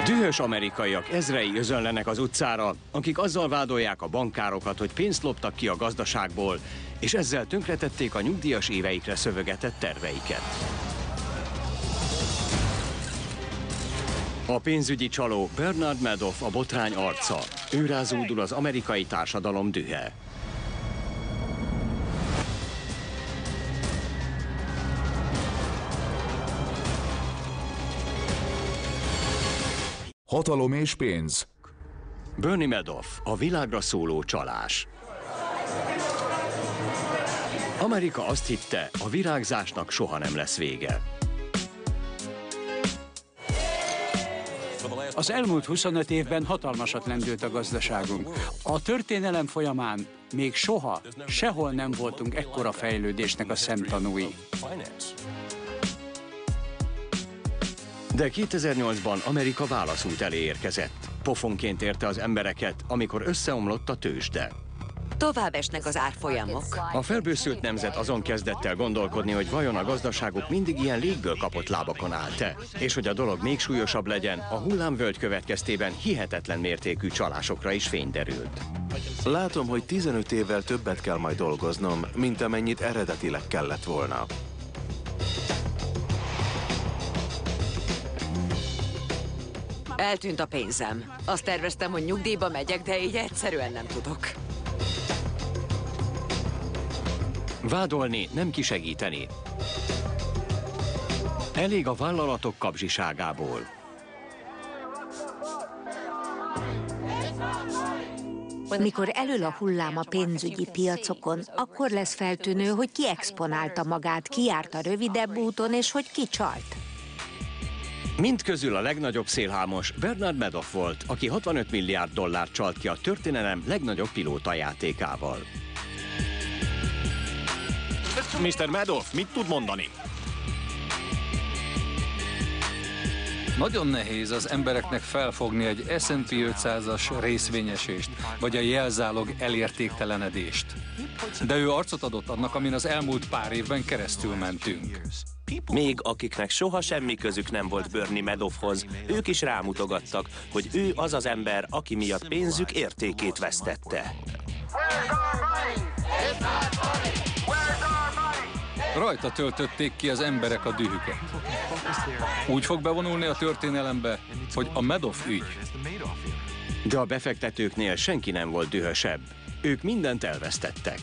Dühös amerikaiak ezrei özönlenek az utcára, akik azzal vádolják a bankárokat, hogy pénzt loptak ki a gazdaságból, és ezzel tönkretették a nyugdíjas éveikre szövegetett terveiket. A pénzügyi csaló Bernard Madoff a botrány arca. Őrá zúdul az amerikai társadalom dühe. Hatalom és pénz. Bernie Madoff, a világra szóló csalás. Amerika azt hitte, a virágzásnak soha nem lesz vége. Az elmúlt 25 évben hatalmasat lendült a gazdaságunk. A történelem folyamán még soha, sehol nem voltunk ekkora fejlődésnek a szemtanúi. De 2008-ban Amerika válaszút elé érkezett. Pofonként érte az embereket, amikor összeomlott a tőzsde. Tovább esnek az árfolyamok. A felbőszült nemzet azon kezdett el gondolkodni, hogy vajon a gazdaságuk mindig ilyen légből kapott lábakon állt-e, és hogy a dolog még súlyosabb legyen, a hullámvölgy következtében hihetetlen mértékű csalásokra is fény derült. Látom, hogy 15 évvel többet kell majd dolgoznom, mint amennyit eredetileg kellett volna. Eltűnt a pénzem. Azt terveztem, hogy nyugdíjba megyek, de így egyszerűen nem tudok. Vádolni, nem kisegíteni. Elég a vállalatok kapzsiságából. Mikor elől a hullám a pénzügyi piacokon, akkor lesz feltűnő, hogy ki exponálta magát, ki járt a rövidebb úton, és hogy ki csalt. Mindközül a legnagyobb szélhámos Bernard Madoff volt, aki 65 milliárd dollárt csalt ki a történelem legnagyobb pilótajátékával. Mr. Madoff, mit tud mondani? Nagyon nehéz az embereknek felfogni egy S&P 500-as részvényesést, vagy a jelzálog elértéktelenedést. De ő arcot adott annak, amin az elmúlt pár évben keresztül mentünk. Még akiknek soha semmi közük nem volt Bernie Madoffhoz, ők is rámutogattak, hogy ő az az ember, aki miatt pénzük értékét vesztette. Rajta töltötték ki az emberek a dühüket. Úgy fog bevonulni a történelembe, hogy a Madoff ügy. De a befektetőknél senki nem volt dühösebb. Ők mindent elvesztettek.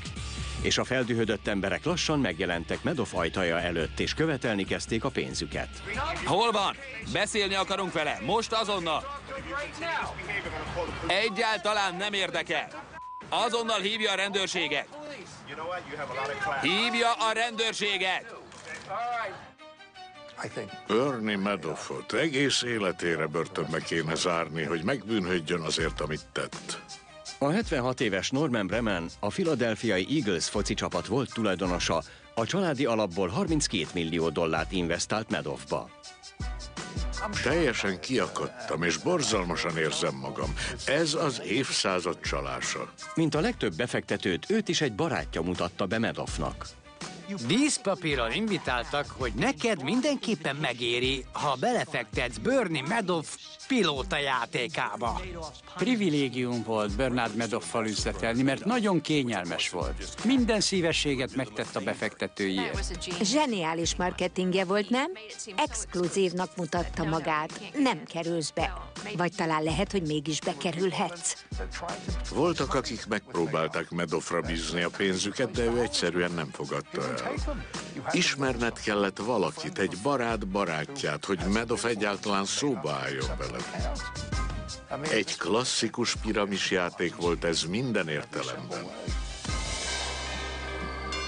És a feldühödött emberek lassan megjelentek Madoff ajtaja előtt, és követelni kezdték a pénzüket. Hol van? Beszélni akarunk vele, most azonnal! Egyáltalán nem érdekel! Azonnal hívja a rendőrséget! Hívja a rendőrséget! Bernie Madoffot egész életére börtönbe kéne zárni, hogy megbűnhődjön azért, amit tett. A 76 éves Norman Bremen, a Philadelphiai Eagles foci csapat volt tulajdonosa, a családi alapból 32 millió dollárt investált Madoffba. Teljesen kiakadtam, és borzalmasan érzem magam. Ez az évszázad csalása. Mint a legtöbb befektetőt, őt is egy barátja mutatta be Madoffnak. Díszpapíron invitáltak, hogy neked mindenképpen megéri, ha belefektetsz Bernie Madoff pilóta játékába. Privilégium volt Bernard Madoffal üzletelni, mert nagyon kényelmes volt. Minden szívességet megtett a befektetőiért. Zseniális marketingje volt, nem? Exkluzívnak mutatta magát. Nem kerülsz be. Vagy talán lehet, hogy mégis bekerülhetsz. Voltak, akik megpróbálták Madoffra bízni a pénzüket, de ő egyszerűen nem fogadta el. Ismerned kellett valakit, egy barát barátját, hogy Madoff egyáltalán szóba álljon vele. Egy klasszikus piramisjáték volt ez minden értelemben.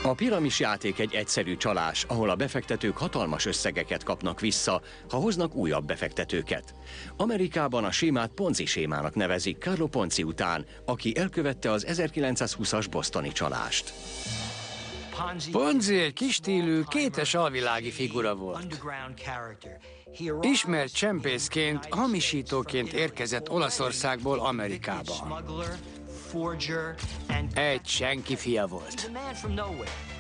A piramisjáték egy egyszerű csalás, ahol a befektetők hatalmas összegeket kapnak vissza, ha hoznak újabb befektetőket. Amerikában a sémát Ponzi sémának nevezik Carlo Ponzi után, aki elkövette az 1920-as bostoni csalást. Ponzi egy kisstílű, kétes alvilági figura volt. Ismert csempészként, hamisítóként érkezett Olaszországból Amerikába. Egy senki fia volt.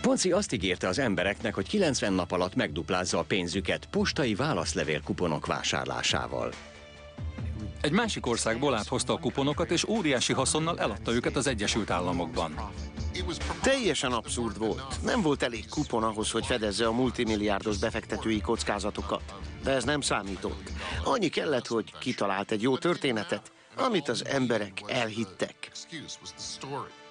Ponzi azt ígérte az embereknek, hogy 90 nap alatt megduplázza a pénzüket postai válaszlevél kuponok vásárlásával. Egy másik országból áthozta a kuponokat, és óriási haszonnal eladta őket az Egyesült Államokban. Teljesen abszurd volt. Nem volt elég kupon ahhoz, hogy fedezze a multimilliárdos befektetői kockázatokat. De ez nem számított. Annyi kellett, hogy kitalált egy jó történetet, amit az emberek elhittek.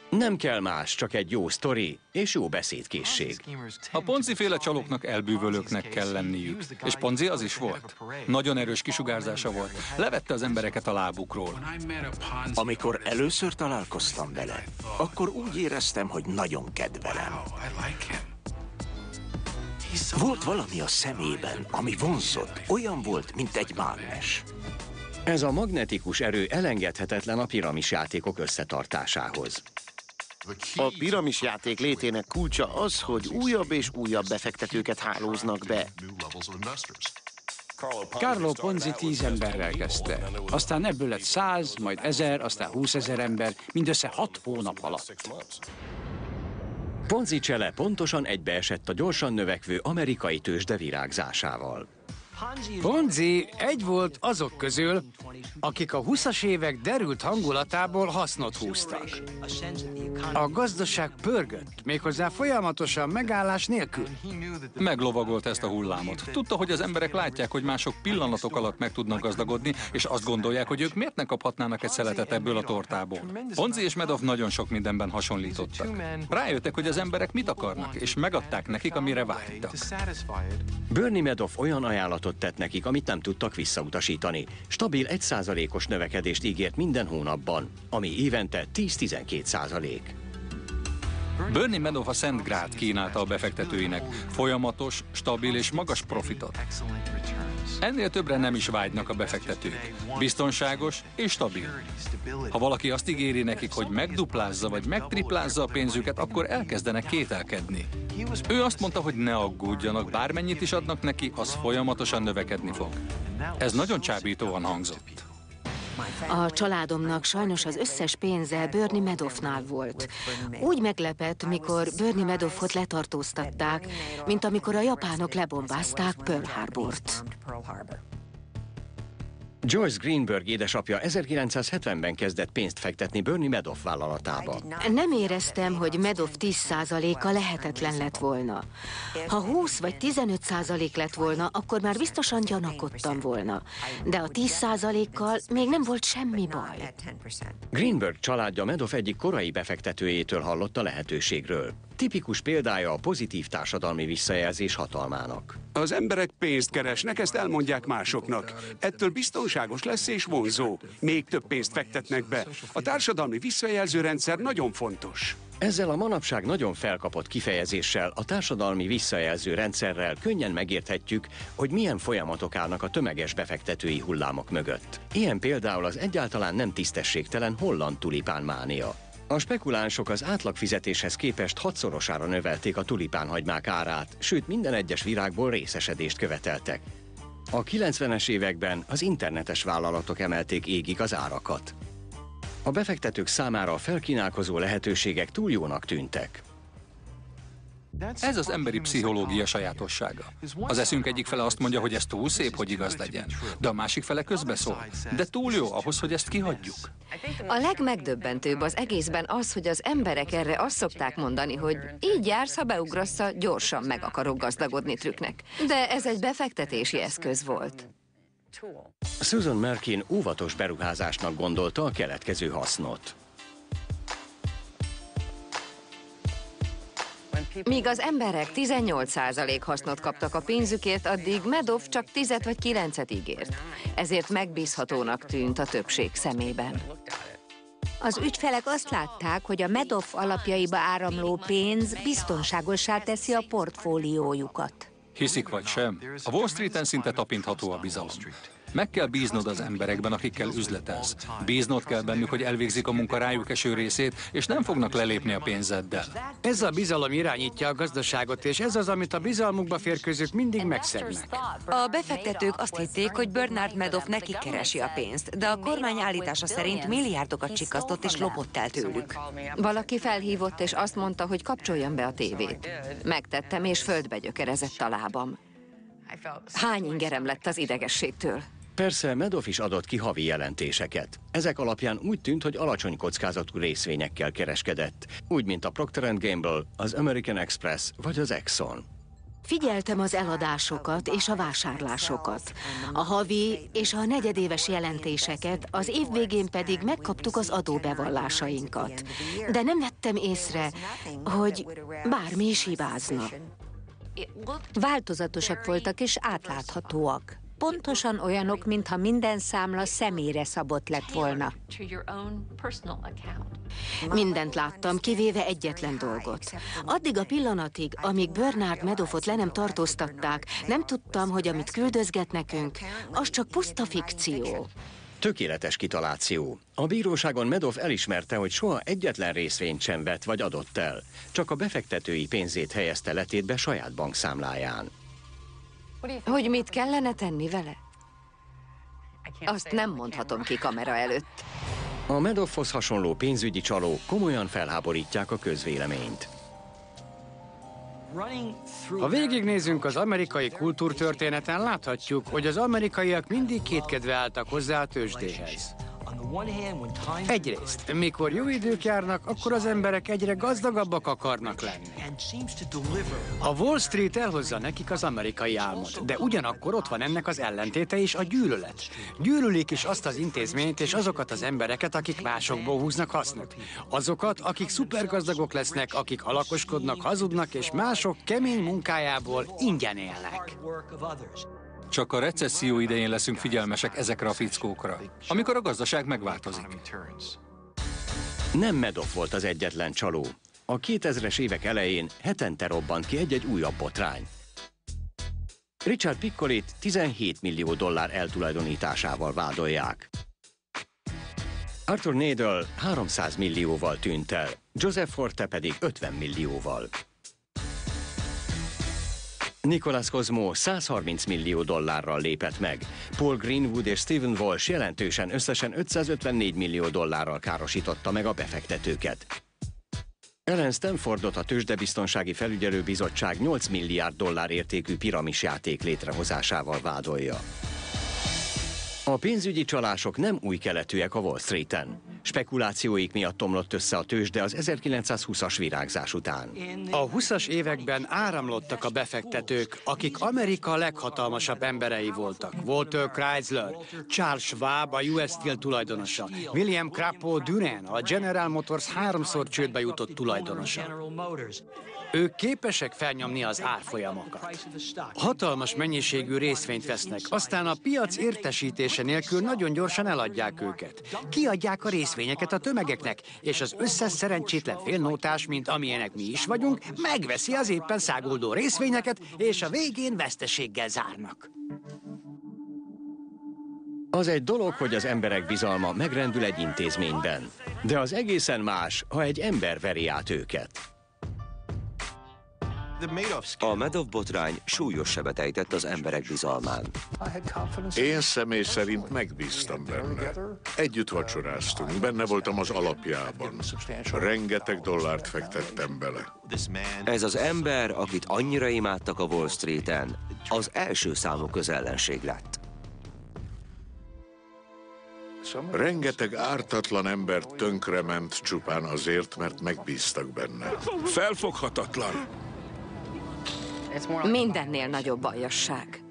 Nem kell más, csak egy jó sztori és jó beszédkészség. A Ponzi-féle csalóknak elbűvölőknek kell lenniük. És Ponzi az is volt. Nagyon erős kisugárzása volt. Levette az embereket a lábukról. Amikor először találkoztam vele, akkor úgy éreztem, hogy nagyon kedvelem. Volt valami a szemében, ami vonzott, olyan volt, mint egy mágnes. Ez a magnetikus erő elengedhetetlen a piramisjátékok összetartásához. A piramisjáték létének kulcsa az, hogy újabb és újabb befektetőket hálóznak be. Carlo Ponzi 10 emberrel kezdte. Aztán ebből lett 100, majd 1000, aztán 20 000 ember, mindössze 6 hónap alatt. Ponzi csele pontosan egybeesett a gyorsan növekvő amerikai tőzsde virágzásával. Ponzi egy volt azok közül, akik a 20-as évek derült hangulatából hasznot húztak. A gazdaság pörgött, méghozzá folyamatosan megállás nélkül. Meglovagolt ezt a hullámot. Tudta, hogy az emberek látják, hogy mások pillanatok alatt meg tudnak gazdagodni, és azt gondolják, hogy ők miért ne kaphatnának egy szeletet ebből a tortából. Ponzi és Madoff nagyon sok mindenben hasonlítottak. Rájöttek, hogy az emberek mit akarnak, és megadták nekik, amire vágytak. Bernie Madoff olyan ajánlatot tett nekik, amit nem tudtak visszautasítani. Stabil 1%-os növekedést ígért minden hónapban, ami évente 10-12%. Bernie Madoff a Szent Grált kínálta a befektetőinek. Folyamatos, stabil és magas profitot. Ennél többre nem is vágynak a befektetők. Biztonságos és stabil. Ha valaki azt ígéri nekik, hogy megduplázza vagy megtriplázza a pénzüket, akkor elkezdenek kételkedni. Ő azt mondta, hogy ne aggódjanak, bármennyit is adnak neki, az folyamatosan növekedni fog. Ez nagyon csábítóan hangzott. A családomnak sajnos az összes pénze Bernie Madoffnál volt. Úgy meglepett, mikor Bernie Madoffot letartóztatták, mint amikor a japánok lebombázták Pearl Harbort. Joyce Greenberg édesapja 1970-ben kezdett pénzt fektetni Bernie Madoff vállalatába. Nem éreztem, hogy Madoff 10%-a lehetetlen lett volna. Ha 20 vagy 15% lett volna, akkor már biztosan gyanakodtam volna. De a 10%-kal még nem volt semmi baj. Greenberg családja Madoff egyik korai befektetőjétől hallott a lehetőségről. Tipikus példája a pozitív társadalmi visszajelzés hatalmának. Az emberek pénzt keresnek, ezt elmondják másoknak. Ettől biztonságos lesz és vonzó. Még több pénzt fektetnek be. A társadalmi visszajelző rendszer nagyon fontos. Ezzel a manapság nagyon felkapott kifejezéssel, a társadalmi visszajelző rendszerrel könnyen megérthetjük, hogy milyen folyamatok állnak a tömeges befektetői hullámok mögött. Ilyen például az egyáltalán nem tisztességtelen holland tulipánmánia. A spekulánsok az átlagfizetéshez képest 6-szorosára növelték a tulipánhagymák árát, sőt minden egyes virágból részesedést követeltek. A 90-es években az internetes vállalatok emelték égig az árakat. A befektetők számára a felkínálkozó lehetőségek túl jónak tűntek. Ez az emberi pszichológia sajátossága. Az eszünk egyik fele azt mondja, hogy ez túl szép, hogy igaz legyen, de a másik fele közbeszól. De túl jó ahhoz, hogy ezt kihagyjuk. A legmegdöbbentőbb az egészben az, hogy az emberek erre azt szokták mondani, hogy így jársz, ha beugrasz a gyorsan meg akarok gazdagodni trükknek. De ez egy befektetési eszköz volt. Susan Merkin óvatos beruházásnak gondolta a keletkező hasznot. Míg az emberek 18% hasznot kaptak a pénzükért, addig Madoff csak 10 vagy 9-et ígért. Ezért megbízhatónak tűnt a többség szemében. Az ügyfelek azt látták, hogy a Madoff alapjaiba áramló pénz biztonságossá teszi a portfóliójukat. Hiszik vagy sem, a Wall Streeten szinte tapintható a bizalom. Meg kell bíznod az emberekben, akikkel üzletelsz. Bíznod kell bennük, hogy elvégzik a munka rájuk eső részét, és nem fognak lelépni a pénzeddel. Ez a bizalom irányítja a gazdaságot, és ez az, amit a bizalmukba férkőzők mindig megszegnek. A befektetők azt hitték, hogy Bernard Madoff nekik keresi a pénzt, de a kormány állítása szerint milliárdokat csikasztott és lopott el tőlük. Valaki felhívott és azt mondta, hogy kapcsoljam be a tévét. Megtettem, és földbe gyökerezett a lábam. Hány ingerem lett az idegességtől. Persze Madoff is adott ki havi jelentéseket. Ezek alapján úgy tűnt, hogy alacsony kockázatú részvényekkel kereskedett, úgy, mint a Procter & Gamble, az American Express vagy az Exxon. Figyeltem az eladásokat és a vásárlásokat, a havi és a negyedéves jelentéseket, az év végén pedig megkaptuk az adóbevallásainkat. De nem vettem észre, hogy bármi is hibázna. Változatosak voltak és átláthatóak. Pontosan olyanok, mintha minden számla személyre szabott lett volna. Mindent láttam, kivéve egyetlen dolgot. Addig a pillanatig, amíg Bernard Madoffot le nem tartóztatták, nem tudtam, hogy amit küldözget nekünk, az csak puszta fikció. Tökéletes kitaláció. A bíróságon Madoff elismerte, hogy soha egyetlen részvényt sem vett vagy adott el. Csak a befektetői pénzét helyezte letétbe saját bankszámláján. Hogy mit kellene tenni vele? Azt nem mondhatom ki kamera előtt. A Madoffhoz hasonló pénzügyi csalók komolyan felháborítják a közvéleményt. Ha végignézünk az amerikai kultúrtörténeten, láthatjuk, hogy az amerikaiak mindig kétkedve álltak hozzá a tőzsdéhez. Egyrészt, mikor jó idők járnak, akkor az emberek egyre gazdagabbak akarnak lenni. A Wall Street elhozza nekik az amerikai álmot, de ugyanakkor ott van ennek az ellentéte is, a gyűlölet. Gyűlölik is azt az intézményt és azokat az embereket, akik másokból húznak hasznot. Azokat, akik szupergazdagok lesznek, akik alakoskodnak, hazudnak, és mások kemény munkájából ingyen élnek. Csak a recesszió idején leszünk figyelmesek ezekre a fickókra, amikor a gazdaság megváltozik. Nem Madoff volt az egyetlen csaló. A 2000-es évek elején hetente robbant ki egy-egy újabb botrány. Richard Piccolit 17 millió dollár eltulajdonításával vádolják. Arthur Nadel 300 millióval tűnt el, Joseph Forte pedig 50 millióval. Nicholas Cosmo 130 millió dollárral lépett meg. Paul Greenwood és Stephen Walsh jelentősen összesen 554 millió dollárral károsította meg a befektetőket. Alan Stanfordot a Tőzsdebiztonsági Felügyelőbizottság 8 milliárd dollár értékű piramisjáték létrehozásával vádolja. A pénzügyi csalások nem új keletűek a Wall Streeten. Spekulációik miatt omlott össze a tőzsde az 1920-as virágzás után. A 20-as években áramlottak a befektetők, akik Amerika leghatalmasabb emberei voltak. Walter Chrysler, Charles Schwab, a US Steel tulajdonosa, William Crapo Duran, a General Motors 3-szor csődbe jutott tulajdonosa. Ők képesek felnyomni az árfolyamokat. Hatalmas mennyiségű részvényt vesznek, aztán a piac értesítése nélkül nagyon gyorsan eladják őket. Kiadják a részvényeket a tömegeknek, és az összes szerencsétlen félnótás, mint amilyenek mi is vagyunk, megveszi az éppen száguldó részvényeket, és a végén veszteséggel zárnak. Az egy dolog, hogy az emberek bizalma megrendül egy intézményben, de az egészen más, ha egy ember veri át őket. A Madoff botrány súlyos sebet ejtett az emberek bizalmán. Én személy szerint megbíztam benne. Együtt vacsoráztunk, benne voltam az alapjában. Rengeteg dollárt fektettem bele. Ez az ember, akit annyira imádtak a Wall Streeten, az első számú közellenség lett. Rengeteg ártatlan ember tönkrement csupán azért, mert megbíztak benne. Felfoghatatlan! Mindennél nagyobb aljasság.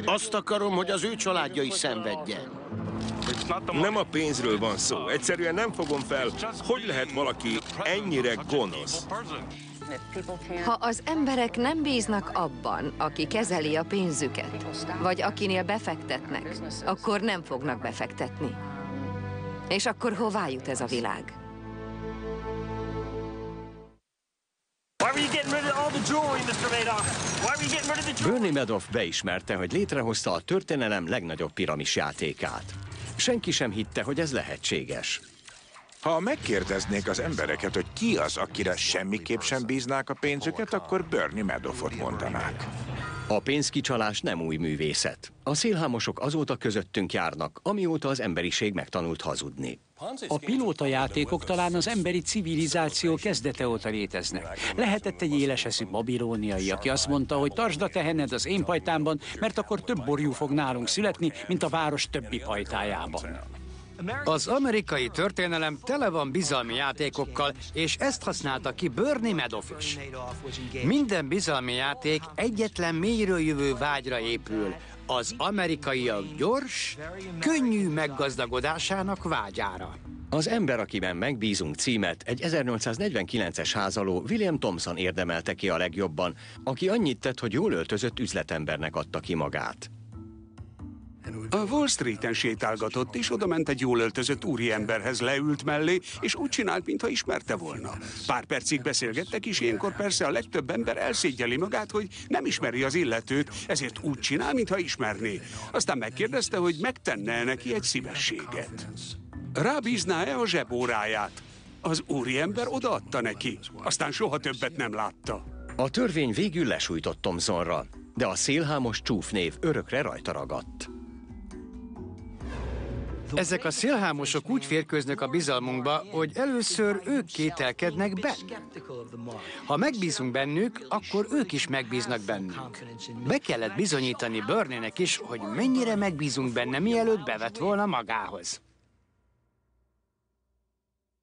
Azt akarom, hogy az ő családja is szenvedjen. Nem a pénzről van szó. Egyszerűen nem fogom fel, hogy lehet valaki ennyire gonosz. Ha az emberek nem bíznak abban, aki kezeli a pénzüket, vagy akinél befektetnek, akkor nem fognak befektetni. És akkor hová jut ez a világ? Bernie Madoff beismerte, hogy létrehozta a történelem legnagyobb piramisjátékát. Senki sem hitte, hogy ez lehetséges. Ha megkérdeznék az embereket, hogy ki az, akire semmiképp sem bíznák a pénzüket, akkor Bernie Madoffot mondanák. A pénzkicsalás nem új művészet. A szélhámosok azóta közöttünk járnak, amióta az emberiség megtanult hazudni. A pilótajátékok talán az emberi civilizáció kezdete óta léteznek. Lehetett egy éleseszű babilóniai, aki azt mondta, hogy tartsd a tehened az én pajtámban, mert akkor több borjú fog nálunk születni, mint a város többi pajtájában. Az amerikai történelem tele van bizalmi játékokkal, és ezt használta ki Bernie Madoff is. Minden bizalmi játék egyetlen mélyről jövő vágyra épül, az amerikaiak gyors, könnyű meggazdagodásának vágyára. Az ember, akiben megbízunk címet egy 1849-es házaló William Thompson érdemelte ki a legjobban, aki annyit tett, hogy jól öltözött üzletembernek adta ki magát. A Wall Streeten sétálgatott, és oda ment egy jól öltözött úriemberhez, leült mellé, és úgy csinált, mintha ismerte volna. Pár percig beszélgettek, és ilyenkor persze a legtöbb ember elszégyeli magát, hogy nem ismeri az illetőt, ezért úgy csinál, mintha ismerné. Aztán megkérdezte, hogy megtenne neki egy szívességet. Rábízná-e a zsebóráját? Az úriember odaadta neki, aztán soha többet nem látta. A törvény végül lesújtott Thompsonra, de a szélhámos csúfnév örökre rajta ragadt. Ezek a szélhámosok úgy férkőznek a bizalmunkba, hogy először ők kételkednek benne. Ha megbízunk bennük, akkor ők is megbíznak bennünk. Be kellett bizonyítani Bernie-nek is, hogy mennyire megbízunk benne, mielőtt bevett volna magához.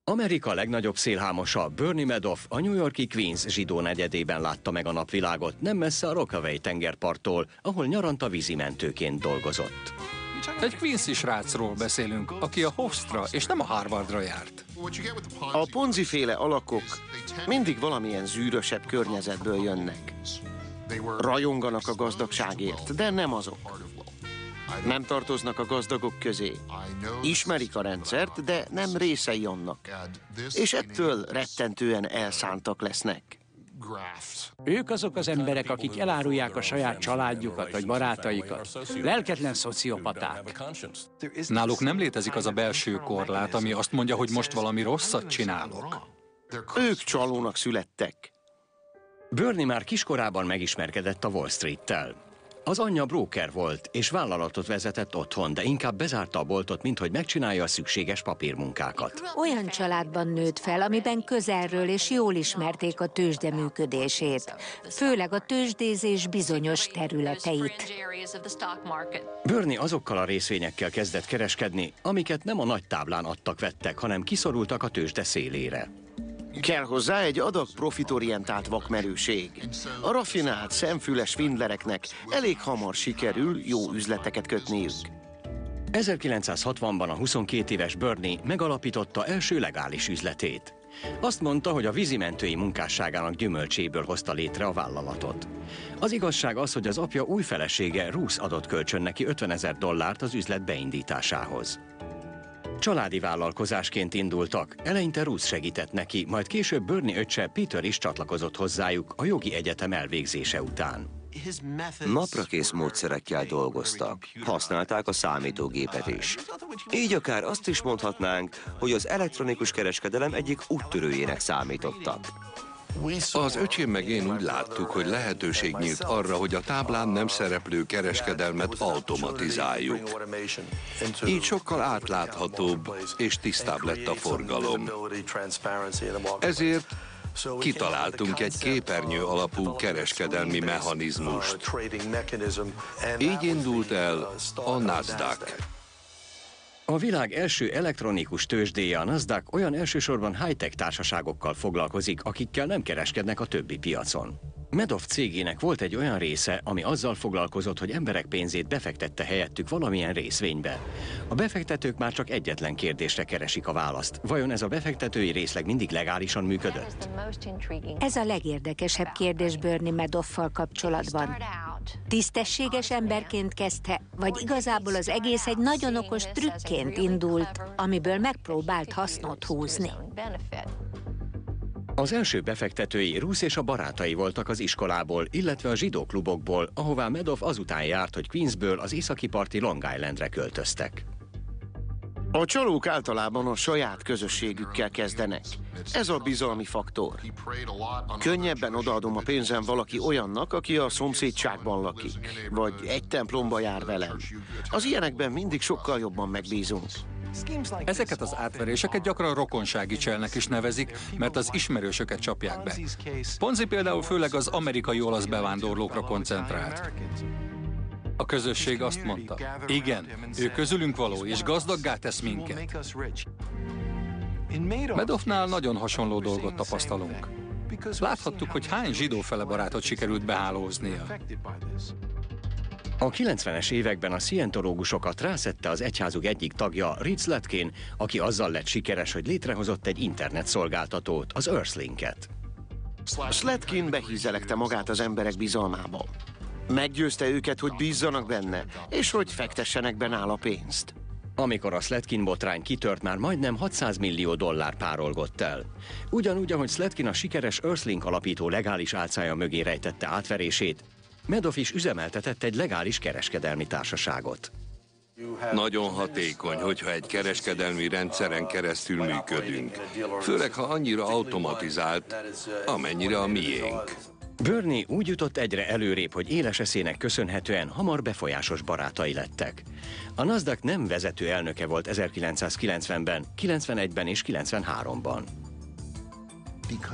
Amerika legnagyobb szélhámosa, Bernie Madoff, a New York-i Queens zsidó negyedében látta meg a napvilágot, nem messze a Rockaway tengerparttól, ahol nyaranta vízimentőként dolgozott. Egy Queensi srácról beszélünk, aki a Hofstra és nem a Harvardra járt. A Ponzi-féle alakok mindig valamilyen zűrösebb környezetből jönnek. Rajonganak a gazdagságért, de nem azok. Nem tartoznak a gazdagok közé. Ismerik a rendszert, de nem részei annak. És ettől rettentően elszántak lesznek. Ők azok az emberek, akik elárulják a saját családjukat vagy barátaikat. Lelketlen szociopaták. Náluk nem létezik az a belső korlát, ami azt mondja, hogy most valami rosszat csinálok. Ők csalónak születtek. Bernie már kiskorában megismerkedett a Wall Street-tel. Az anyja bróker volt, és vállalatot vezetett otthon, de inkább bezárta a boltot, mint hogy megcsinálja a szükséges papírmunkákat. Olyan családban nőtt fel, amiben közelről és jól ismerték a tőzsde működését, főleg a tőzsdézés bizonyos területeit. Bernie azokkal a részvényekkel kezdett kereskedni, amiket nem a nagy táblán adtak-vettek, hanem kiszorultak a tőzsde szélére. Kell hozzá egy adag profitorientált vakmerőség. A raffinált, szemfüles svindlereknek elég hamar sikerül jó üzleteket kötniük. 1960-ban a 22 éves Bernie megalapította első legális üzletét. Azt mondta, hogy a vízimentői munkásságának gyümölcséből hozta létre a vállalatot. Az igazság az, hogy az apja új felesége Ruth adott kölcsön neki $50,000 az üzlet beindításához. Családi vállalkozásként indultak, eleinte Ruth segített neki, majd később Bernie öccse Peter is csatlakozott hozzájuk a jogi egyetem elvégzése után. Naprakész módszerekkel dolgoztak, használták a számítógépet is. Így akár azt is mondhatnánk, hogy az elektronikus kereskedelem egyik úttörőjének számítottak. Az öcsém meg én úgy láttuk, hogy lehetőség nyílt arra, hogy a táblán nem szereplő kereskedelmet automatizáljuk. Így sokkal átláthatóbb és tisztább lett a forgalom. Ezért kitaláltunk egy képernyő alapú kereskedelmi mechanizmust. Így indult el a Nasdaq. A világ első elektronikus tőzsdéje, a Nasdaq olyan elsősorban high-tech társaságokkal foglalkozik, akikkel nem kereskednek a többi piacon. Madoff cégének volt egy olyan része, ami azzal foglalkozott, hogy emberek pénzét befektette helyettük valamilyen részvénybe. A befektetők már csak egyetlen kérdésre keresik a választ. Vajon ez a befektetői részleg mindig legálisan működött? Ez a legérdekesebb kérdés Bernie Madoffal kapcsolatban. Tisztességes emberként kezdte, vagy igazából az egész egy nagyon okos trükként indult, amiből megpróbált hasznot húzni? Az első befektetői Ruth és a barátai voltak az iskolából, illetve a zsidó klubokból, ahová Madoff azután járt, hogy Queensből az északi parti Long Islandre költöztek. A csalók általában a saját közösségükkel kezdenek. Ez a bizalmi faktor. Könnyebben odaadom a pénzem valaki olyannak, aki a szomszédságban lakik, vagy egy templomba jár velem. Az ilyenekben mindig sokkal jobban megbízunk. Ezeket az átveréseket gyakran rokonsági cselnek is nevezik, mert az ismerősöket csapják be. Ponzi például főleg az amerikai olasz bevándorlókra koncentrált. A közösség azt mondta, igen, ő közülünk való, és gazdaggá tesz minket. Madoffnál nagyon hasonló dolgot tapasztalunk. Láthattuk, hogy hány zsidófele barátot sikerült behálóznia. A 90-es években a szientológusokat rászedte az egyházuk egyik tagja, Reed Slatkin, aki azzal lett sikeres, hogy létrehozott egy internetszolgáltatót, az Earthlink-et. Slatkin behízelekte magát az emberek bizalmába. Meggyőzte őket, hogy bízzanak benne, és hogy fektessenek be nála pénzt. Amikor a Slatkin botrány kitört, már majdnem $600 millió párolgott el. Ugyanúgy, ahogy Slatkin a sikeres Earthlink alapító legális álcája mögé rejtette átverését, Madoff is üzemeltetett egy legális kereskedelmi társaságot. Nagyon hatékony, hogyha egy kereskedelmi rendszeren keresztül működünk. Főleg, ha annyira automatizált, amennyire a miénk. Bernie úgy jutott egyre előrébb, hogy éles eszének köszönhetően hamar befolyásos barátai lettek. A Nasdaq nem vezető elnöke volt 1990-ben, 91-ben és 93-ban.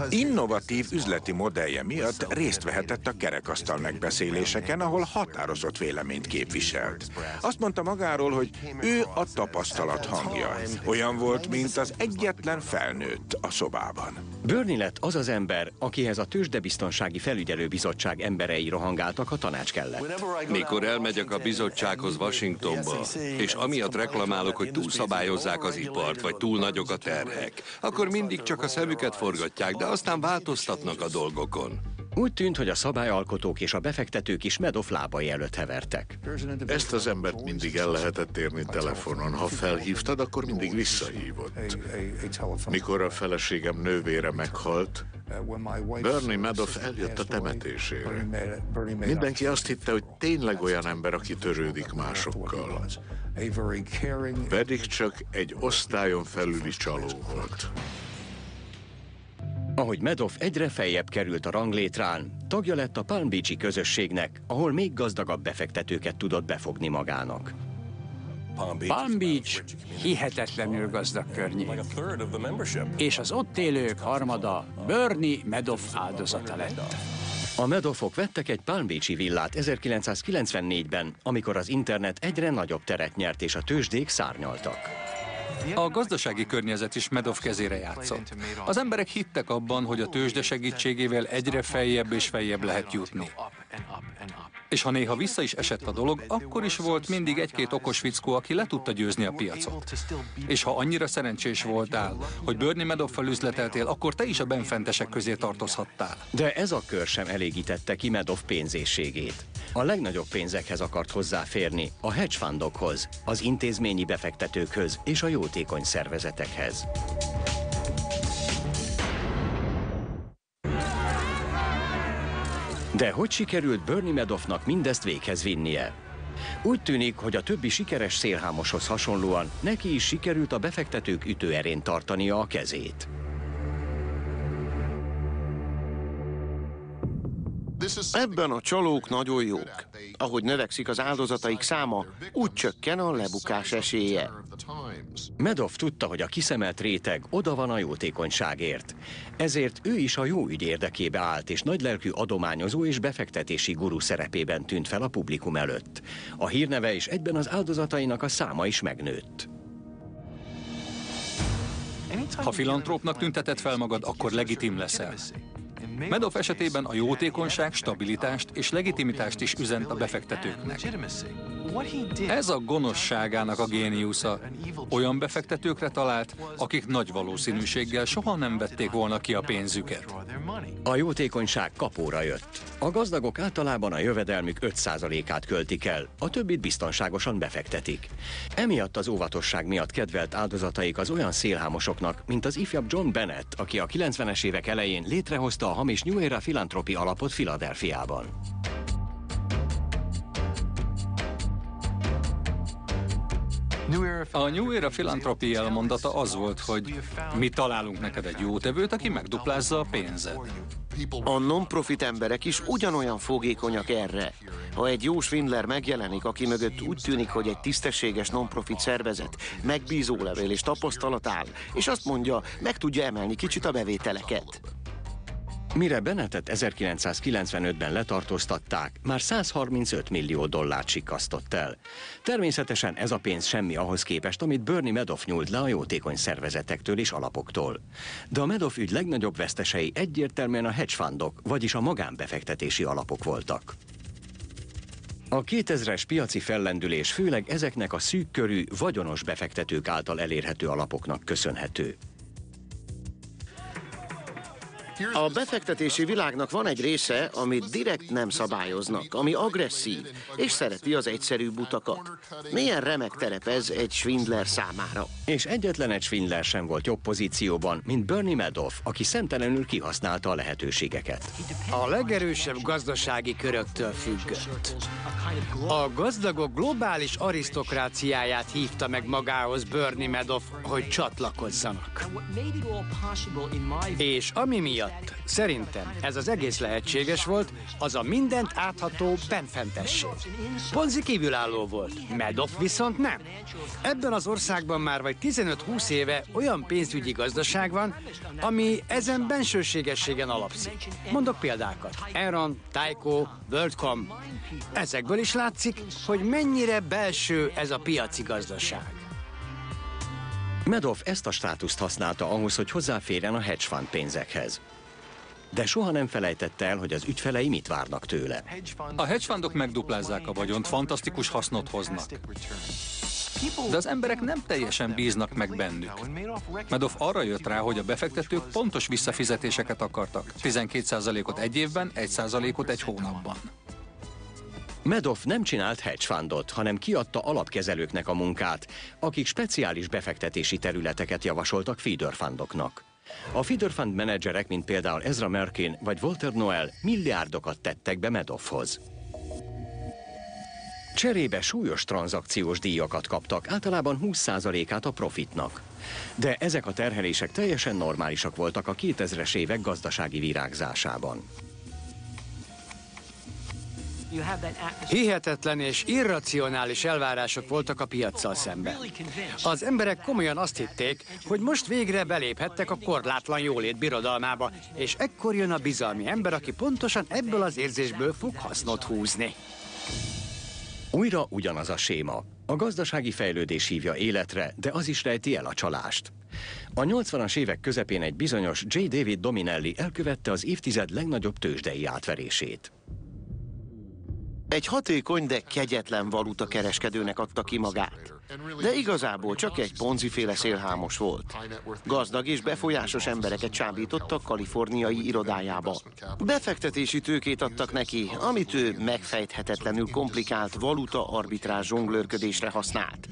Innovatív üzleti modellje miatt részt vehetett a kerekasztal megbeszéléseken, ahol határozott véleményt képviselt. Azt mondta magáról, hogy ő a tapasztalat hangja. Olyan volt, mint az egyetlen felnőtt a szobában. Bernie lett az az ember, akihez a Tőzsdebiztonsági Felügyelőbizottság emberei rohangáltak, ha tanács kellett. Mikor elmegyek a bizottsághoz Washingtonba, és amiatt reklamálok, hogy túlszabályozzák az ipart, vagy túl nagyok a terhek, akkor mindig csak a szemüket forgatják, de aztán változtatnak a dolgokon. Úgy tűnt, hogy a szabályalkotók és a befektetők is Madoff lábai előtt hevertek. Ezt az embert mindig el lehetett érni telefonon. Ha felhívtad, akkor mindig visszahívott. Mikor a feleségem nővére meghalt, Bernie Madoff eljött a temetésére. Mindenki azt hitte, hogy tényleg olyan ember, aki törődik másokkal. Pedig csak egy osztályon felüli csaló volt. Ahogy Madoff egyre feljebb került a ranglétrán, tagja lett a Palm Beach-i közösségnek, ahol még gazdagabb befektetőket tudott befogni magának. Palm Beach hihetetlenül gazdag környék, és az ott élők harmada Bernie Madoff áldozata lett. A Madoffok vettek egy Palm Beach-i villát 1994-ben, amikor az internet egyre nagyobb teret nyert és a tőzsdék szárnyaltak. A gazdasági környezet is Madoff kezére játszott. Az emberek hittek abban, hogy a tőzsde segítségével egyre feljebb és feljebb lehet jutni. És ha néha vissza is esett a dolog, akkor is volt mindig egy-két okos fickó, aki le tudta győzni a piacot. És ha annyira szerencsés voltál, hogy Bernie Madoffal üzleteltél, akkor te is a benfentesek közé tartozhattál. De ez a kör sem elégítette ki Madoff pénzésségét. A legnagyobb pénzekhez akart hozzáférni, a hedge fundokhoz, az intézményi befektetőkhöz és a jótékony szervezetekhez. De hogy sikerült Bernie Madoffnak mindezt véghez vinnie? Úgy tűnik, hogy a többi sikeres szélhámoshoz hasonlóan neki is sikerült a befektetők ütőerén tartania a kezét. Ebben a csalók nagyon jók. Ahogy növekszik az áldozataik száma, úgy csökken a lebukás esélye. Madoff tudta, hogy a kiszemelt réteg oda van a jótékonyságért. Ezért ő is a jó ügy érdekébe állt, és nagylelkű adományozó és befektetési guru szerepében tűnt fel a publikum előtt. A hírneve és egyben az áldozatainak a száma is megnőtt. Ha filantrópnak tüntetett fel magad, akkor legitim leszel. Madoff esetében a jótékonyság stabilitást és legitimitást is üzent a befektetőknek. Ez a gonoszságának a géniusza. Olyan befektetőkre talált, akik nagy valószínűséggel soha nem vették volna ki a pénzüket. A jótékonyság kapóra jött. A gazdagok általában a jövedelmük 5%-át költik el, a többit biztonságosan befektetik. Emiatt az óvatosság miatt kedvelt áldozataik az olyan szélhámosoknak, mint az ifjabb John Bennett, aki a 90-es évek elején létrehozta a hamis New Era Philanthropy alapot Philadelphiában. A New Era Philanthropy elmondata az volt, hogy mi találunk neked egy jótevőt, aki megduplázza a pénzed. A non-profit emberek is ugyanolyan fogékonyak erre. Ha egy jó svindler megjelenik, aki mögött úgy tűnik, hogy egy tisztességes non-profit szervezet, megbízólevél és tapasztalat áll, és azt mondja, meg tudja emelni kicsit a bevételeket. Mire Bennettet 1995-ben letartóztatták, már 135 millió dollárt sikkasztott el. Természetesen ez a pénz semmi ahhoz képest, amit Bernie Madoff nyújt le a jótékony szervezetektől és alapoktól. De a Madoff ügy legnagyobb vesztesei egyértelműen a hedge fundok, vagyis a magánbefektetési alapok voltak. A 2000-es piaci fellendülés főleg ezeknek a szűkkörű, vagyonos befektetők által elérhető alapoknak köszönhető. A befektetési világnak van egy része, amit direkt nem szabályoznak, ami agresszív, és szereti az egyszerű butakat. Milyen remek terep ez egy svindler számára. És egyetlen egy svindler sem volt jobb pozícióban, mint Bernie Madoff, aki szemtelenül kihasználta a lehetőségeket. A legerősebb gazdasági köröktől függött. A gazdagok globális arisztokráciáját hívta meg magához Bernie Madoff, hogy csatlakozzanak. És ami miatt szerintem ez az egész lehetséges volt, az a mindent átható benfentesség. Ponzi kívülálló volt, Madoff viszont nem. Ebben az országban már vagy 15-20 éve olyan pénzügyi gazdaság van, ami ezen bensőségességen alapszik. Mondok példákat. Enron, Tyco, WorldCom. Ezekből is látszik, hogy mennyire belső ez a piaci gazdaság. Madoff ezt a státuszt használta ahhoz, hogy hozzáférjen a hedge fund pénzekhez. De soha nem felejtette el, hogy az ügyfelei mit várnak tőle. A hedge fundok megduplázzák a vagyont, fantasztikus hasznot hoznak. De az emberek nem teljesen bíznak meg bennük. Madoff arra jött rá, hogy a befektetők pontos visszafizetéseket akartak. 12%-ot egy évben, 1%-ot egy hónapban. Madoff nem csinált hedge fundot, hanem kiadta alapkezelőknek a munkát, akik speciális befektetési területeket javasoltak feeder fundoknak. A feeder fund menedzserek, mint például Ezra Merkin vagy Walter Noel milliárdokat tettek be Madoffhoz. Cserébe súlyos tranzakciós díjakat kaptak, általában 20%-át a profitnak. De ezek a terhelések teljesen normálisak voltak a 2000-es évek gazdasági virágzásában. Hihetetlen és irracionális elvárások voltak a piaccal szemben. Az emberek komolyan azt hitték, hogy most végre beléphettek a korlátlan jólét birodalmába, és ekkor jön a bizalmi ember, aki pontosan ebből az érzésből fog hasznot húzni. Újra ugyanaz a séma. A gazdasági fejlődés hívja életre, de az is rejti el a csalást. A 80-as évek közepén egy bizonyos J. David Dominelli elkövette az évtized legnagyobb tőzsdei átverését. Egy hatékony, de kegyetlen valuta kereskedőnek adta ki magát. De igazából csak egy ponziféle szélhámos volt. Gazdag és befolyásos embereket csábítottak kaliforniai irodájába. Befektetési tőkét adtak neki, amit ő megfejthetetlenül komplikált valuta arbitrázs zsonglőrködésre használt.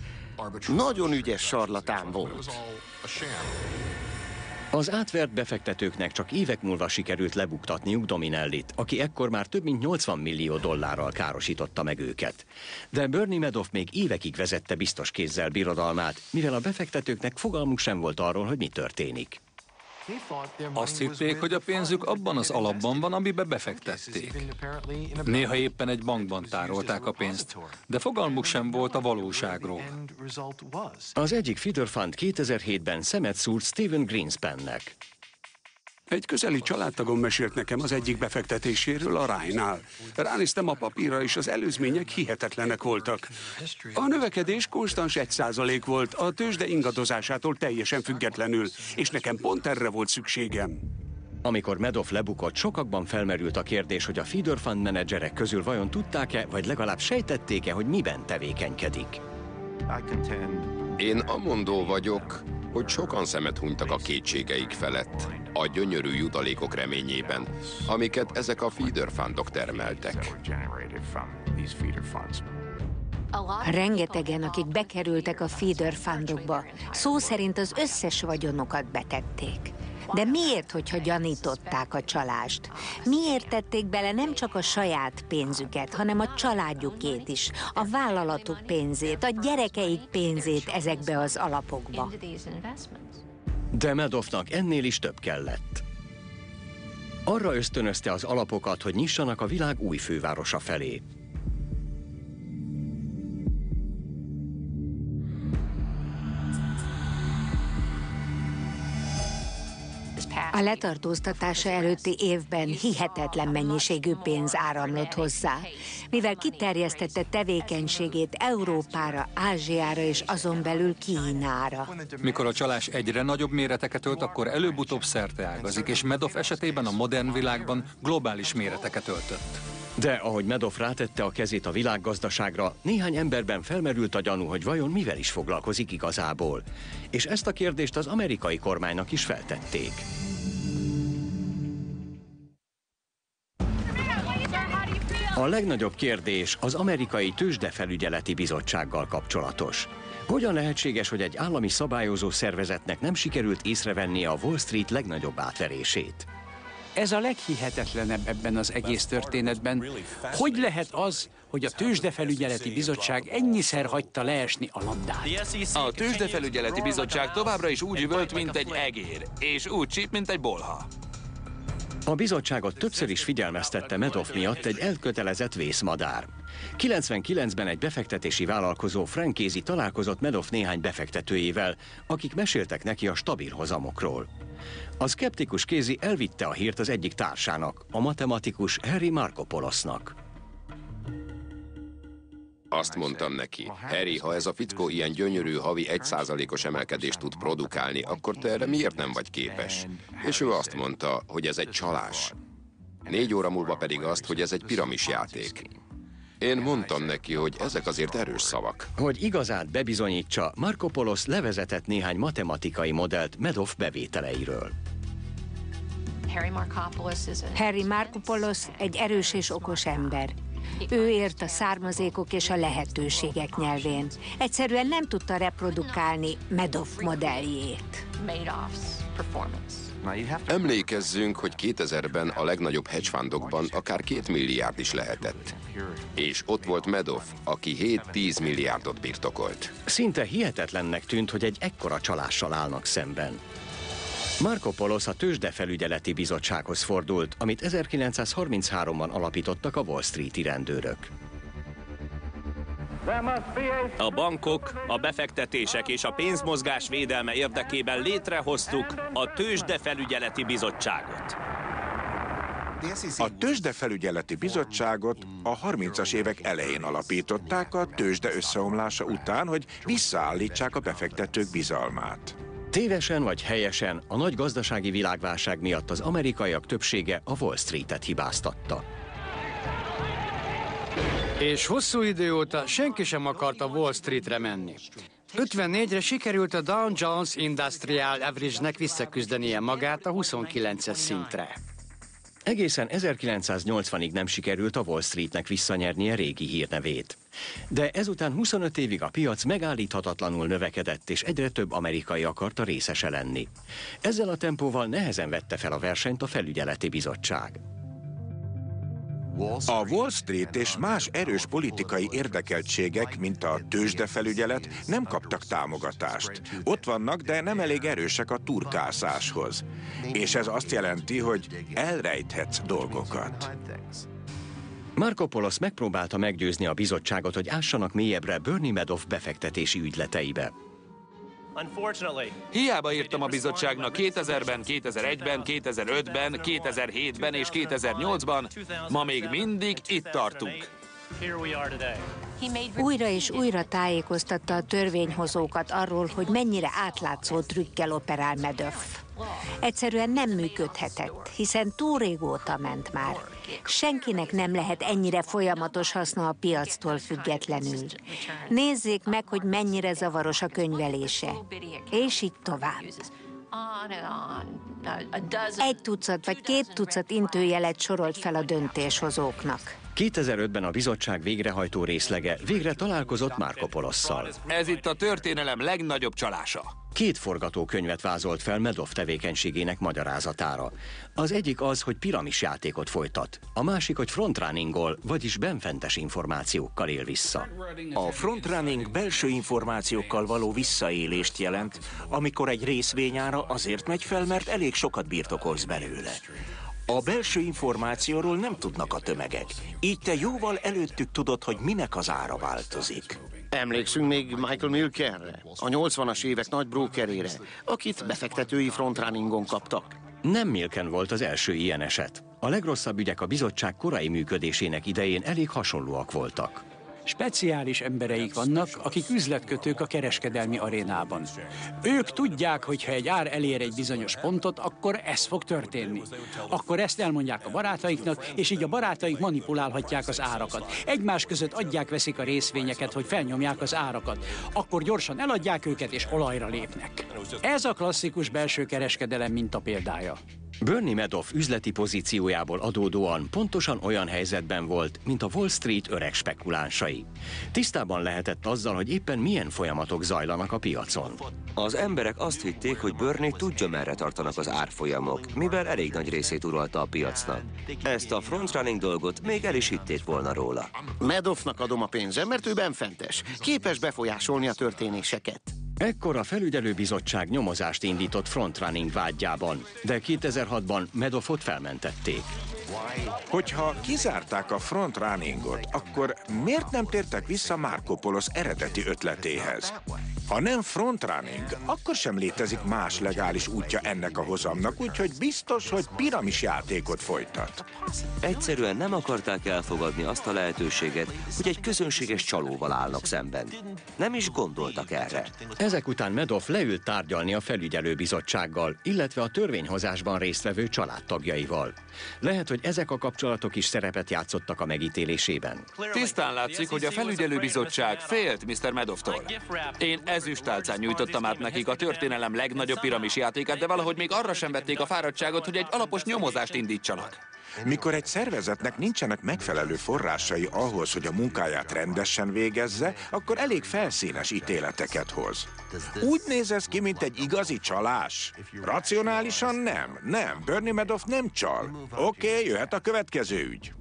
Nagyon ügyes sarlatán volt. Az átvert befektetőknek csak évek múlva sikerült lebuktatniuk Dominellit, aki ekkor már több mint 80 millió dollárral károsította meg őket. De Bernie Madoff még évekig vezette biztos kézzel birodalmát, mivel a befektetőknek fogalmuk sem volt arról, hogy mi történik. Azt hitték, hogy a pénzük abban az alapban van, amiben befektették. Néha éppen egy bankban tárolták a pénzt, de fogalmuk sem volt a valóságról. Az egyik feeder fund 2007-ben szemet szúrt Steven Greenspannek. Egy közeli családtagom mesélt nekem az egyik befektetéséről a Rye-nál. Ránéztem a papírra, és az előzmények hihetetlenek voltak. A növekedés konstans 1% volt, a tőzsde ingadozásától teljesen függetlenül, és nekem pont erre volt szükségem. Amikor Madoff lebukott, sokakban felmerült a kérdés, hogy a feeder fund menedzserek közül vajon tudták-e, vagy legalább sejtették-e, hogy miben tevékenykedik. Én amondó vagyok, hogy sokan szemet hunytak a kétségeik felett, a gyönyörű jutalékok reményében, amiket ezek a feeder fundok termeltek. Rengetegen, akik bekerültek a feeder fundokba, szó szerint az összes vagyonokat betették. De miért, hogyha gyanították a csalást? Miért tették bele nem csak a saját pénzüket, hanem a családjukét is, a vállalatuk pénzét, a gyerekeik pénzét ezekbe az alapokba? De Madoffnak ennél is több kellett. Arra ösztönözte az alapokat, hogy nyissanak a világ új fővárosa felé. A letartóztatása előtti évben hihetetlen mennyiségű pénz áramlott hozzá, mivel kiterjesztette tevékenységét Európára, Ázsiára és azon belül Kínára. Mikor a csalás egyre nagyobb méreteket ölt, akkor előbb-utóbb szerteágazik, és Madoff esetében a modern világban globális méreteket öltött. De ahogy Madoff rátette a kezét a világgazdaságra, néhány emberben felmerült a gyanú, hogy vajon mivel is foglalkozik igazából. És ezt a kérdést az amerikai kormánynak is feltették. A legnagyobb kérdés az amerikai tőzsdefelügyeleti bizottsággal kapcsolatos. Hogyan lehetséges, hogy egy állami szabályozó szervezetnek nem sikerült észrevennie a Wall Street legnagyobb átverését? Ez a leghihetetlenebb ebben az egész történetben. Hogy lehet az, hogy a Tőzsdefelügyeleti Bizottság ennyiszer hagyta leesni a labdát? A Tőzsdefelügyeleti Bizottság továbbra is úgy üvölt, mint egy egér, és úgy csíp, mint egy bolha. A bizottságot többször is figyelmeztette Madoff miatt egy elkötelezett vészmadár. 99-ben egy befektetési vállalkozó Frank Casey találkozott Madoff néhány befektetőjével, akik meséltek neki a stabil hozamokról. A szkeptikus Casey elvitte a hírt az egyik társának, a matematikus Harry Markopoulosnak. Azt mondtam neki, Harry, ha ez a fickó ilyen gyönyörű havi 1%-os emelkedést tud produkálni, akkor te erre miért nem vagy képes? És ő azt mondta, hogy ez egy csalás. 4 óra múlva pedig azt, hogy ez egy piramisjáték. Én mondtam neki, hogy ezek azért erős szavak. Hogy igazát bebizonyítsa, Markopoulos levezetett néhány matematikai modellt Madoff bevételeiről. Harry Markopoulos egy erős és okos ember. Ő ért a származékok és a lehetőségek nyelvén. Egyszerűen nem tudta reprodukálni Madoff modelljét. Emlékezzünk, hogy 2000-ben a legnagyobb hedgefundokban akár 2 milliárd is lehetett. És ott volt Madoff, aki 7-10 milliárdot birtokolt. Szinte hihetetlennek tűnt, hogy egy ekkora csalással állnak szemben. Markopoulos a Tőzsdefelügyeleti Bizottsághoz fordult, amit 1933-ban alapítottak a Wall Street-i rendőrök. A bankok, a befektetések és a pénzmozgás védelme érdekében létrehoztuk a Tőzsdefelügyeleti Bizottságot. A Tőzsdefelügyeleti Bizottságot a 30-as évek elején alapították a tőzsde összeomlása után, hogy visszaállítsák a befektetők bizalmát. Tévesen vagy helyesen, a nagy gazdasági világválság miatt az amerikaiak többsége a Wall Street-et hibáztatta. És hosszú idő óta senki sem akart a Wall Streetre menni. 54-re sikerült a Dow Jones Industrial Average-nek visszaküzdenie magát a 29-es szintre. Egészen 1980-ig nem sikerült a Wall Streetnek visszanyernie régi hírnevét. De ezután 25 évig a piac megállíthatatlanul növekedett, és egyre több amerikai akarta részese lenni. Ezzel a tempóval nehezen vette fel a versenyt a felügyeleti bizottság. A Wall Street és más erős politikai érdekeltségek, mint a tőzsdefelügyelet, nem kaptak támogatást. Ott vannak, de nem elég erősek a turkászáshoz. És ez azt jelenti, hogy elrejthetsz dolgokat. Markopoulos megpróbálta meggyőzni a bizottságot, hogy ássanak mélyebbre Bernie Madoff befektetési ügyleteibe. Hiába írtam a bizottságnak 2000-ben, 2001-ben, 2005-ben, 2007-ben és 2008-ban, ma még mindig itt tartunk. Újra és újra tájékoztatta a törvényhozókat arról, hogy mennyire átlátszó trükkel operál Madoff. Egyszerűen nem működhetett, hiszen túl régóta ment már. Senkinek nem lehet ennyire folyamatos haszna a piactól függetlenül. Nézzék meg, hogy mennyire zavaros a könyvelése. És így tovább. 1 tucat vagy 2 tucat intőjelet sorolt fel a döntéshozóknak. 2005-ben a bizottság végrehajtó részlege végre találkozott Markopoulosszal. Ez itt a történelem legnagyobb csalása. 2 forgatókönyvet vázolt fel Madoff tevékenységének magyarázatára. Az egyik az, hogy piramisjátékot folytat, a másik, hogy frontrunning-ol, vagyis benfentes információkkal él vissza. A frontrunning belső információkkal való visszaélést jelent, amikor egy részvényára azért megy fel, mert elég sokat birtokolsz belőle. A belső információról nem tudnak a tömegek. Így te jóval előttük tudod, hogy minek az ára változik. Emlékszünk még Michael Milkenre, a 80-as évek nagy brókerére, akit befektetői frontrunningon kaptak. Nem Milken volt az első ilyen eset. A legrosszabb ügyek a bizottság korai működésének idején elég hasonlóak voltak. Speciális embereik vannak, akik üzletkötők a kereskedelmi arénában. Ők tudják, hogy ha egy ár elér egy bizonyos pontot, akkor ez fog történni. Akkor ezt elmondják a barátaiknak, és így a barátaik manipulálhatják az árakat. Egymás között adják-veszik a részvényeket, hogy felnyomják az árakat. Akkor gyorsan eladják őket, és olajra lépnek. Ez a klasszikus belső kereskedelem mintapéldája. Bernie Madoff üzleti pozíciójából adódóan pontosan olyan helyzetben volt, mint a Wall Street öreg spekulánsai. Tisztában lehetett azzal, hogy éppen milyen folyamatok zajlanak a piacon. Az emberek azt hitték, hogy Bernie tudja, merre tartanak az árfolyamok, mivel elég nagy részét uralta a piacnak. Ezt a frontrunning dolgot még el is hitték volna róla. Madoffnak adom a pénzem, mert ő benfentes, képes befolyásolni a történéseket. Ekkor a felügyelőbizottság nyomozást indított frontrunning vádjában, de 2006-ban Madoffot felmentették. Hogyha kizárták a frontrunningot, akkor miért nem tértek vissza Marco Polo eredeti ötletéhez? Ha nem frontrunning, akkor sem létezik más legális útja ennek a hozamnak, úgyhogy biztos, hogy piramis játékot folytat. Egyszerűen nem akarták elfogadni azt a lehetőséget, hogy egy közönséges csalóval állnak szemben. Nem is gondoltak erre. Ezek után Madoff leült tárgyalni a felügyelőbizottsággal, illetve a törvényhozásban résztvevő családtagjaival. Lehet, hogy ezek a kapcsolatok is szerepet játszottak a megítélésében. Tisztán látszik, hogy a felügyelőbizottság félt Mr. Madofftól. Én ezüstálcán nyújtottam át nekik a történelem legnagyobb piramis játékát, de valahogy még arra sem vették a fáradtságot, hogy egy alapos nyomozást indítsanak. Mikor egy szervezetnek nincsenek megfelelő forrásai ahhoz, hogy a munkáját rendesen végezze, akkor elég felszínes ítéleteket hoz. Úgy néz ez ki, mint egy igazi csalás? Racionálisan nem. Bernie Madoff nem csal. Oké, jöhet a következő ügy.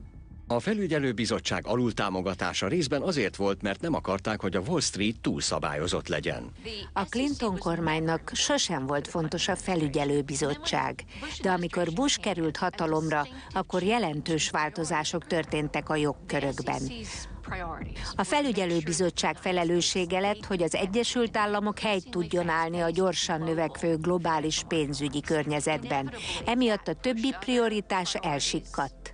A felügyelőbizottság alultámogatása részben azért volt, mert nem akarták, hogy a Wall Street túlszabályozott legyen. A Clinton kormánynak sosem volt fontos a felügyelőbizottság, de amikor Bush került hatalomra, akkor jelentős változások történtek a jogkörökben. A felügyelőbizottság felelőssége lett, hogy az Egyesült Államok helyt tudjon állni a gyorsan növekvő globális pénzügyi környezetben. Emiatt a többi prioritás elsikkadt.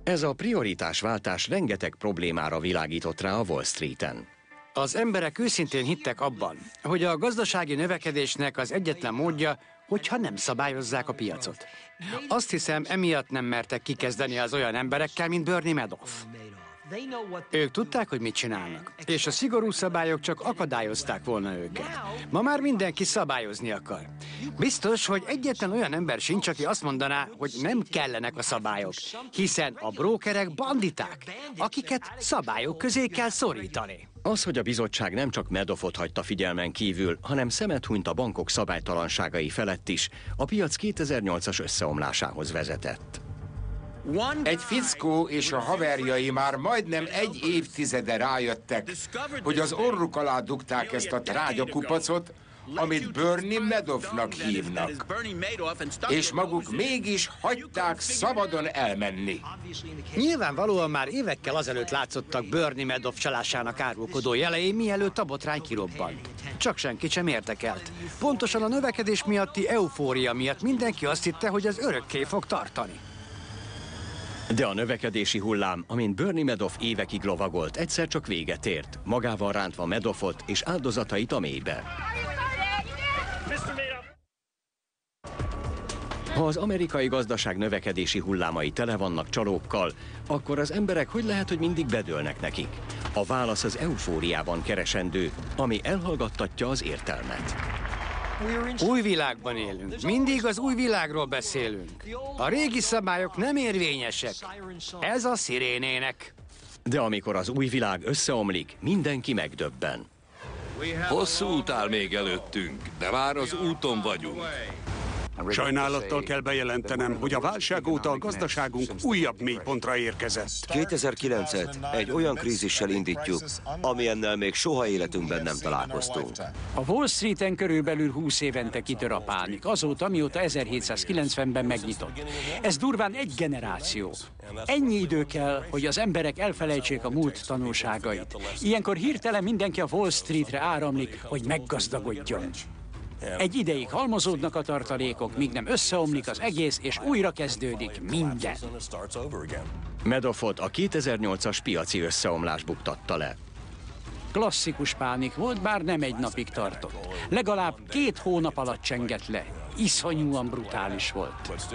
Ez a prioritásváltás rengeteg problémára világított rá a Wall Streeten. Az emberek őszintén hittek abban, hogy a gazdasági növekedésnek az egyetlen módja, hogyha nem szabályozzák a piacot. Azt hiszem, emiatt nem mertek kikezdeni az olyan emberekkel, mint Bernie Madoff. Ők tudták, hogy mit csinálnak, és a szigorú szabályok csak akadályozták volna őket. Ma már mindenki szabályozni akar. Biztos, hogy egyetlen olyan ember sincs, aki azt mondaná, hogy nem kellenek a szabályok, hiszen a brókerek banditák, akiket szabályok közé kell szorítani. Az, hogy a bizottság nem csak Madoffot hagyta figyelmen kívül, hanem szemet hunyt a bankok szabálytalanságai felett is, a piac 2008-as összeomlásához vezetett. Egy fickó és a haverjai már majdnem egy évtizede rájöttek, hogy az orruk alá dugták ezt a trágyakupacot, amit Bernie Madoffnak hívnak. És maguk mégis hagyták szabadon elmenni. Nyilvánvalóan már évekkel azelőtt látszottak Bernie Madoff csalásának árulkodó jelei, mielőtt a botrány kirobbant. Csak senkit sem érdekelt. Pontosan a növekedés miatti eufória miatt mindenki azt hitte, hogy az örökké fog tartani. De a növekedési hullám, amin Bernie Madoff évekig lovagolt, egyszer csak véget ért, magával rántva Madoffot és áldozatait a mélybe. Ha az amerikai gazdaság növekedési hullámai tele vannak csalókkal, akkor az emberek hogy lehet, hogy mindig bedőlnek nekik? A válasz az eufóriában keresendő, ami elhallgattatja az értelmet. Új világban élünk. Mindig az új világról beszélünk. A régi szabályok nem érvényesek. Ez a szirénének. De amikor az új világ összeomlik, mindenki megdöbben. Hosszú út áll még előttünk, de már az úton vagyunk. Sajnálattal kell bejelentenem, hogy a válság óta a gazdaságunk újabb mélypontra érkezett. 2009-et egy olyan krízissel indítjuk, amilyennel még soha életünkben nem találkoztunk. A Wall Streeten körülbelül 20 évente kitör a pánik, azóta, mióta 1790-ben megnyitott. Ez durván egy generáció. Ennyi idő kell, hogy az emberek elfelejtsék a múlt tanulságait. Ilyenkor hirtelen mindenki a Wall Streetre áramlik, hogy meggazdagodjon. Egy ideig halmozódnak a tartalékok, míg nem összeomlik az egész, és újra kezdődik minden. Madoffot a 2008-as piaci összeomlás buktatta le. Klasszikus pánik volt, bár nem egy napig tartott. Legalább 2 hónap alatt csengett le. Iszonyúan brutális volt.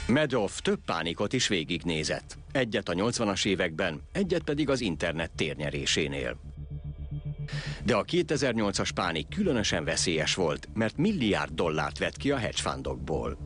Madoff több pánikot is végignézett. Egyet a 80-as években, egyet pedig az internet térnyerésénél. De a 2008-as pánik különösen veszélyes volt, mert $1 milliárd vett ki a hedge fundokból.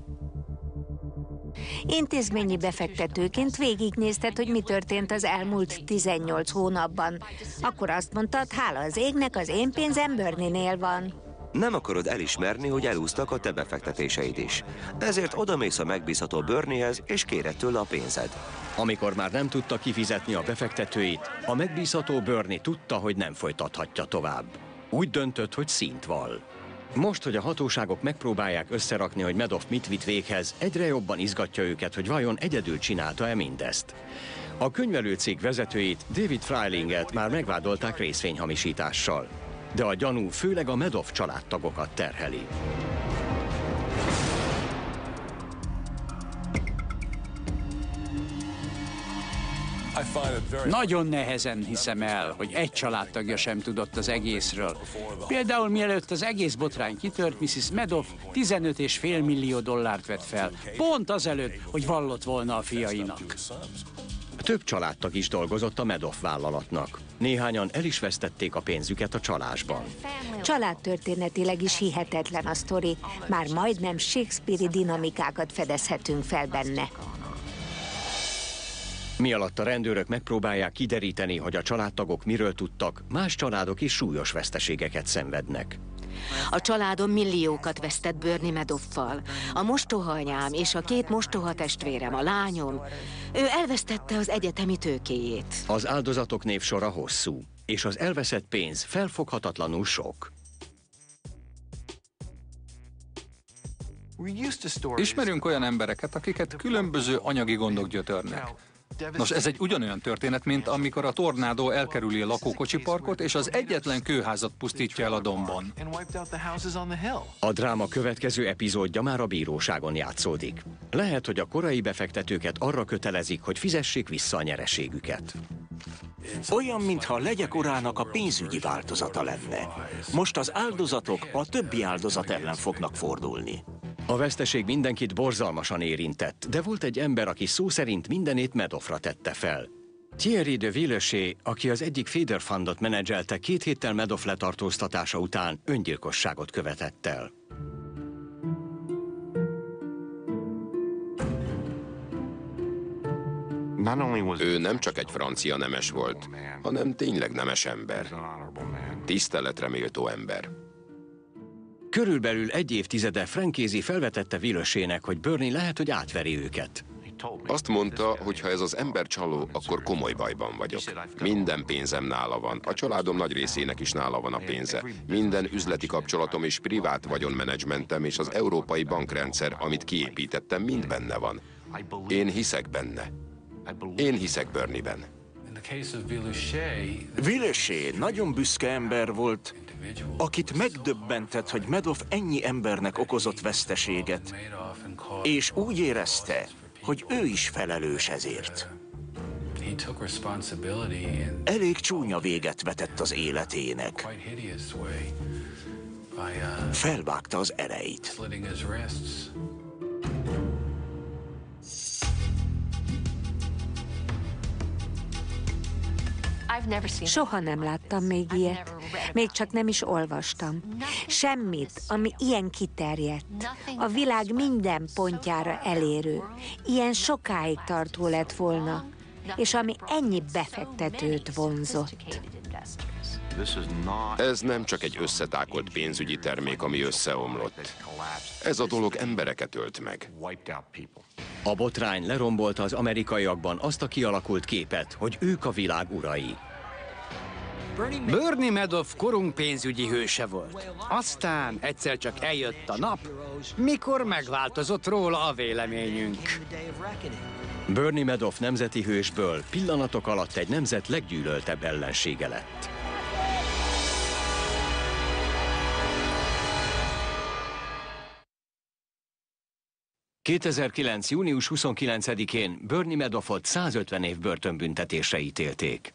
Intézményi befektetőként végignézted, hogy mi történt az elmúlt 18 hónapban. Akkor azt mondtad, hála az égnek, az én pénzem Bernie-nél van. Nem akarod elismerni, hogy elúsztak a te befektetéseid is. Ezért odamész a megbízható Berniehez, és kéred tőle a pénzed. Amikor már nem tudta kifizetni a befektetőit, a megbízható Bernie tudta, hogy nem folytathatja tovább. Úgy döntött, hogy színt vall. Most, hogy a hatóságok megpróbálják összerakni, hogy Madoff mit vitt véghez, egyre jobban izgatja őket, hogy vajon egyedül csinálta-e mindezt. A könyvelőcég vezetőjét, David Freilinget már megvádolták részvényhamisítással. De a gyanú főleg a Madoff családtagokat terheli. Nagyon nehezen hiszem el, hogy egy családtagja sem tudott az egészről. Például mielőtt az egész botrány kitört, Mrs. Madoff $15,5 millió vett fel. Pont azelőtt, hogy vallott volna a fiainak. Több családtag is dolgozott a Madoff vállalatnak. Néhányan el is vesztették a pénzüket a csalásban. Családtörténetileg is hihetetlen a sztori. Már majdnem Shakespeare-i dinamikákat fedezhetünk fel benne. Mi alatt a rendőrök megpróbálják kideríteni, hogy a családtagok miről tudtak, más családok is súlyos veszteségeket szenvednek. A családom milliókat vesztett Bernie Madoffal. A mostohaanyám és a 2 mostohatestvérem, a lányom, ő elvesztette az egyetemi tőkéjét. Az áldozatok névsora hosszú, és az elveszett pénz felfoghatatlanul sok. Ismerünk olyan embereket, akiket különböző anyagi gondok gyötörnek. Nos, ez egy ugyanolyan történet, mint amikor a tornádó elkerüli a lakókocsiparkot, és az egyetlen kőházat pusztítja el a dombon. A dráma következő epizódja már a bíróságon játszódik. Lehet, hogy a korai befektetőket arra kötelezik, hogy fizessék vissza a nyereségüket. Olyan, mintha a legyek urának a pénzügyi változata lenne. Most az áldozatok a többi áldozat ellen fognak fordulni. A veszteség mindenkit borzalmasan érintett, de volt egy ember, aki szó szerint mindenét Madoffra tette fel. Thierry de Villechey, aki az egyik Feeder Fundot menedzselte, 2 héttel Madoff letartóztatása után öngyilkosságot követett el. Ő nem csak egy francia nemes volt, hanem tényleg nemes ember. Tiszteletre méltó ember. Körülbelül 1 évtizede Frankézi felvetette Villecheynek, hogy Bernie lehet, hogy átveri őket. Azt mondta, hogy ha ez az ember csaló, akkor komoly bajban vagyok. Minden pénzem nála van, a családom nagy részének is nála van a pénze. Minden üzleti kapcsolatom és privát vagyonmenedzsmentem és az európai bankrendszer, amit kiépítettem, mind benne van. Én hiszek benne. Én hiszek Bernie-ben. Villechey nagyon büszke ember volt, akit megdöbbentett, hogy Madoff ennyi embernek okozott veszteséget, és úgy érezte, hogy ő is felelős ezért. Elég csúnya véget vetett az életének. Felvágta az ereit. Soha nem láttam még ilyet. Még csak nem is olvastam. Semmit, ami ilyen kiterjedt. A világ minden pontjára elérő. Ilyen sokáig tartó lett volna. És ami ennyi befektetőt vonzott. Ez nem csak egy összetákolt pénzügyi termék, ami összeomlott. Ez a dolog embereket ölt meg. A botrány lerombolta az amerikaiakban azt a kialakult képet, hogy ők a világ urai. Bernie Madoff korunk pénzügyi hőse volt. Aztán egyszer csak eljött a nap, mikor megváltozott róla a véleményünk. Bernie Madoff nemzeti hősből pillanatok alatt egy nemzet leggyűlöltebb ellensége lett. ...2009. június 29-én Bernie Madoffot 150 év börtönbüntetésre ítélték.